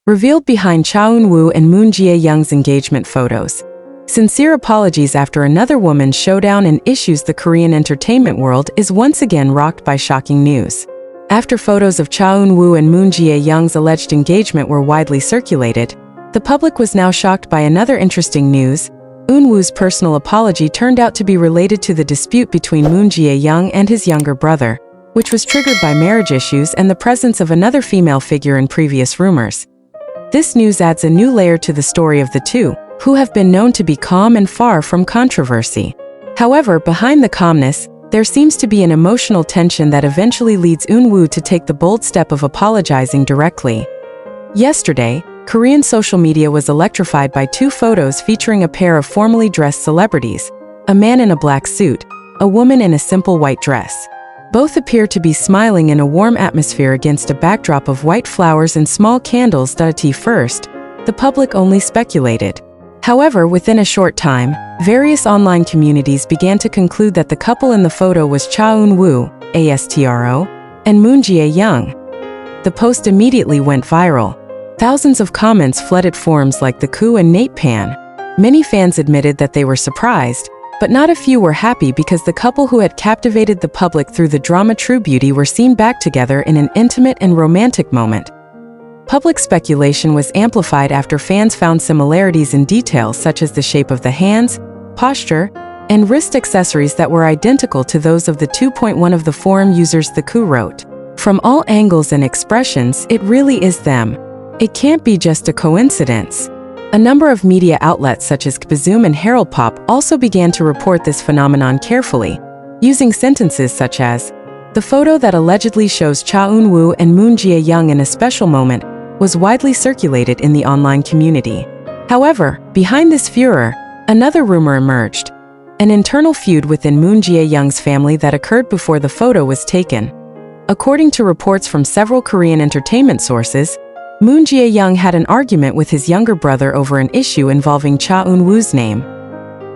revealed behind Cha Eun-woo and Moon Jae-young's engagement photos. Sincere apologies after another woman's showdown and issues. The Korean entertainment world is once again rocked by shocking news. After photos of Cha Eun-woo and Moon Jae-young's alleged engagement were widely circulated, the public was now shocked by another interesting news. Eun-woo's personal apology turned out to be related to the dispute between Moon Jae-young and his younger brother, which was triggered by marriage issues and the presence of another female figure in previous rumors. This news adds a new layer to the story of the two, who have been known to be calm and far from controversy. However, behind the calmness, there seems to be an emotional tension that eventually leads Eun-woo to take the bold step of apologizing directly. Yesterday, Korean social media was electrified by two photos featuring a pair of formally dressed celebrities, a man in a black suit, a woman in a simple white dress. Both appear to be smiling in a warm atmosphere against a backdrop of white flowers and small candles. At first, the public only speculated. However, within a short time, various online communities began to conclude that the couple in the photo was Cha Eun-woo, ASTRO, and Moon Jae-young. The post immediately went viral. Thousands of comments flooded forums like the Koo and Nate Pan. Many fans admitted that they were surprised, but not a few were happy because the couple who had captivated the public through the drama True Beauty were seen back together in an intimate and romantic moment. Public speculation was amplified after fans found similarities in details such as the shape of the hands, posture, and wrist accessories that were identical to those of the 2.1 of the forum users. The Koo wrote, "From all angles and expressions, it really is them. It can't be just a coincidence." A number of media outlets such as KBZOOM and Herald Pop also began to report this phenomenon carefully, using sentences such as, "The photo that allegedly shows Cha Eun-woo and Moon Jae-young in a special moment was widely circulated in the online community." However, behind this furor, another rumor emerged, an internal feud within Moon Jae-young's family that occurred before the photo was taken. According to reports from several Korean entertainment sources, Moon Jae-young had an argument with his younger brother over an issue involving Cha Eun-woo's name.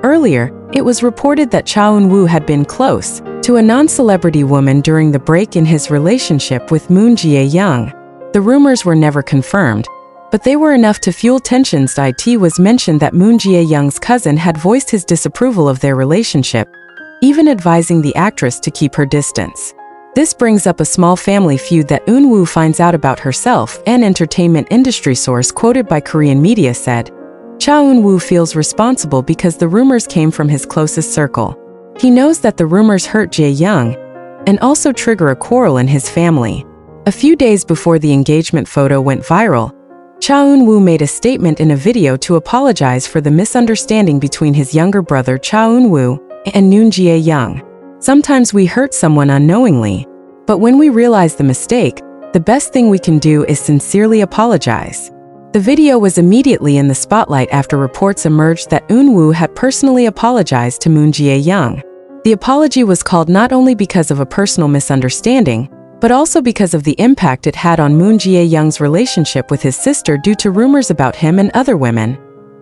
Earlier, it was reported that Cha Eun-woo had been close to a non-celebrity woman during the break in his relationship with Moon Jae-young. The rumors were never confirmed, but they were enough to fuel tensions. It was mentioned that Moon Jae-young's cousin had voiced his disapproval of their relationship, even advising the actress to keep her distance. This brings up a small family feud that Eun-woo finds out about herself. An entertainment industry source quoted by Korean media said, "Cha Eun-woo feels responsible because the rumors came from his closest circle. He knows that the rumors hurt Jae-young and also trigger a quarrel in his family." A few days before the engagement photo went viral, Cha Eun-woo made a statement in a video to apologize for the misunderstanding between his younger brother Cha Eun-woo and Moon Jae-young. "Sometimes we hurt someone unknowingly, but when we realize the mistake, the best thing we can do is sincerely apologize." The video was immediately in the spotlight after reports emerged that Eun-woo had personally apologized to Moon Jae-young. The apology was called not only because of a personal misunderstanding, but also because of the impact it had on Moon Jae-young's relationship with his sister due to rumors about him and other women.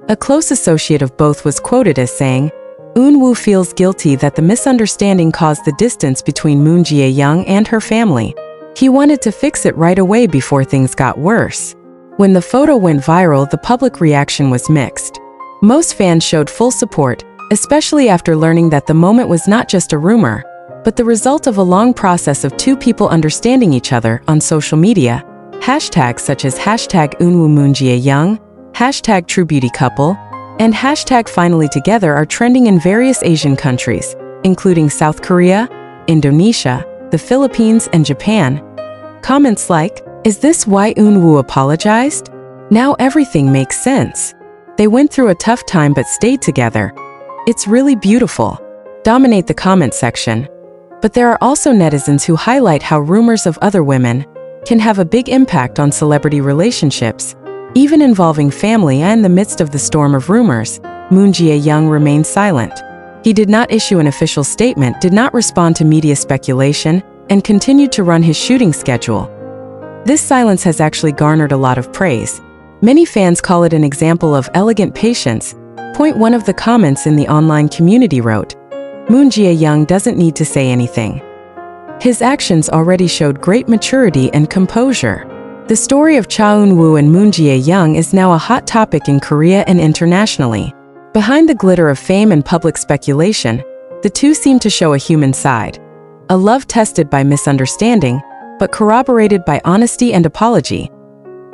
A close associate of both was quoted as saying, "Eun-woo feels guilty that the misunderstanding caused the distance between Moon Jae-young and her family. He wanted to fix it right away before things got worse." When the photo went viral, the public reaction was mixed. Most fans showed full support, especially after learning that the moment was not just a rumor, but the result of a long process of two people understanding each other. On social media, hashtags such as #Eun-woo Moon Jae-young, #TrueBeautyCouple, and #FinallyTogether are trending in various Asian countries, including South Korea, Indonesia, the Philippines, and Japan. Comments like, "Is this why Eun-woo apologized? Now everything makes sense. They went through a tough time but stayed together. It's really beautiful," dominate the comment section. But there are also netizens who highlight how rumors of other women can have a big impact on celebrity relationships, even involving family. In the midst of the storm of rumors, Moon Jae-young remained silent. He did not issue an official statement, did not respond to media speculation, and continued to run his shooting schedule. This silence has actually garnered a lot of praise. Many fans call it an example of elegant patience. One of the comments in the online community wrote, "Moon Jae-young doesn't need to say anything. His actions already showed great maturity and composure." The story of Cha Eun-woo and Moon Jae-young is now a hot topic in Korea and internationally. Behind the glitter of fame and public speculation, the two seem to show a human side. A love tested by misunderstanding, but corroborated by honesty and apology.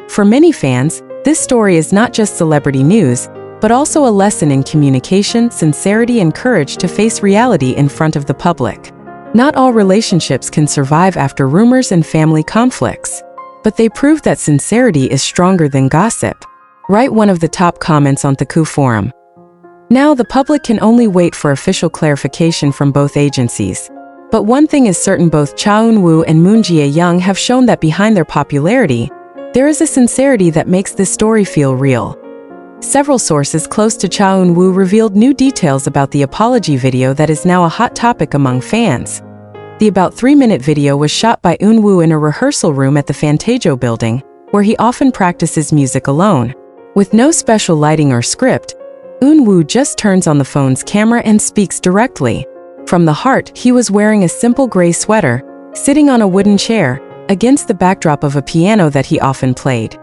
For many fans, this story is not just celebrity news, but also a lesson in communication, sincerity, and courage to face reality in front of the public. Not all relationships can survive after rumors and family conflicts, but they prove that sincerity is stronger than gossip. Write one of the top comments on Taku forum. Now the public can only wait for official clarification from both agencies. But one thing is certain, both Cha Eun-woo and Moon Jae-young have shown that behind their popularity, there is a sincerity that makes this story feel real. Several sources close to Cha Eun-woo revealed new details about the apology video that is now a hot topic among fans. The about 3-minute video was shot by Eun-woo in a rehearsal room at the Fantajo building, where he often practices music alone. With no special lighting or script, Eun-woo just turns on the phone's camera and speaks directly. From the heart, he was wearing a simple gray sweater, sitting on a wooden chair, against the backdrop of a piano that he often played.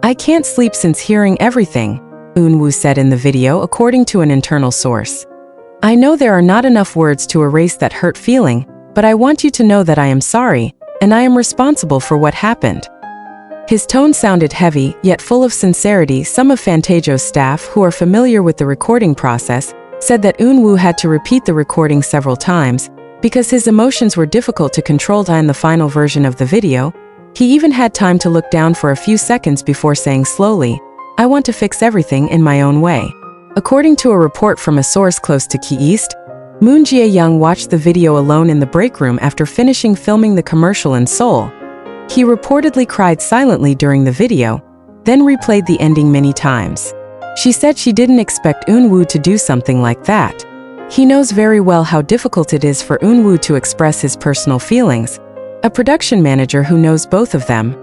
"I can't sleep since hearing everything," Eun-woo said in the video, according to an internal source. "I know there are not enough words to erase that hurt feeling, but I want you to know that I am sorry, and I am responsible for what happened." His tone sounded heavy, yet full of sincerity. Some of Fantajo's staff, who are familiar with the recording process, said that Eun-woo had to repeat the recording several times because his emotions were difficult to control. In the final version of the video, he even had time to look down for a few seconds before saying slowly, "I want to fix everything in my own way." According to a report from a source close to Key East, Moon Jae-young watched the video alone in the break room after finishing filming the commercial in Seoul. He reportedly cried silently during the video, then replayed the ending many times. She said she didn't expect Eun-woo to do something like that. He knows very well how difficult it is for Eun-woo to express his personal feelings, a production manager who knows both of them.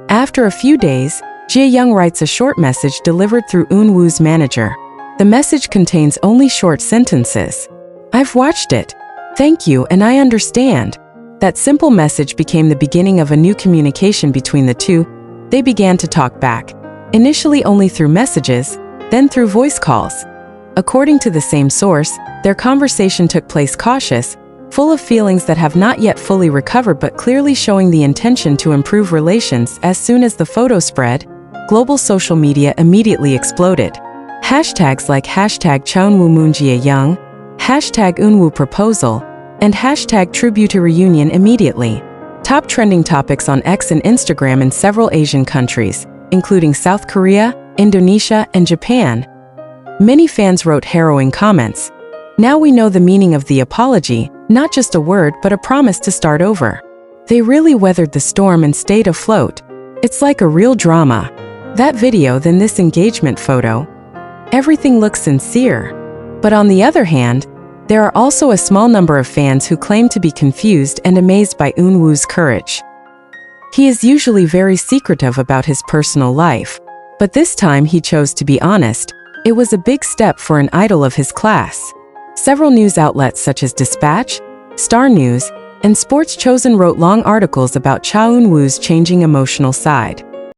After a few days, Jae-young writes a short message delivered through Eun-woo's manager. The message contains only short sentences. "I've watched it. Thank you, and I understand." That simple message became the beginning of a new communication between the two. They began to talk back, initially only through messages, then through voice calls. According to the same source, their conversation took place cautious, full of feelings that have not yet fully recovered, but clearly showing the intention to improve relations. As soon as the photo spread, global social media immediately exploded. Hashtags like hashtag Cha Eun-woo Moon Jae-young, hashtag Eun-woo proposal, and hashtag True Beauty reunion immediately. Top trending topics on X and Instagram in several Asian countries, including South Korea, Indonesia, and Japan. Many fans wrote harrowing comments. "Now we know the meaning of the apology, not just a word but a promise to start over. They really weathered the storm and stayed afloat. It's like a real drama." That video, then this engagement photo. Everything looks sincere. But on the other hand, there are also a small number of fans who claim to be confused and amazed by Eun-woo's courage. He is usually very secretive about his personal life, but this time he chose to be honest. It was a big step for an idol of his class. Several news outlets such as Dispatch, Star News, and Sports Chosen wrote long articles about Cha Eun-woo's changing emotional side.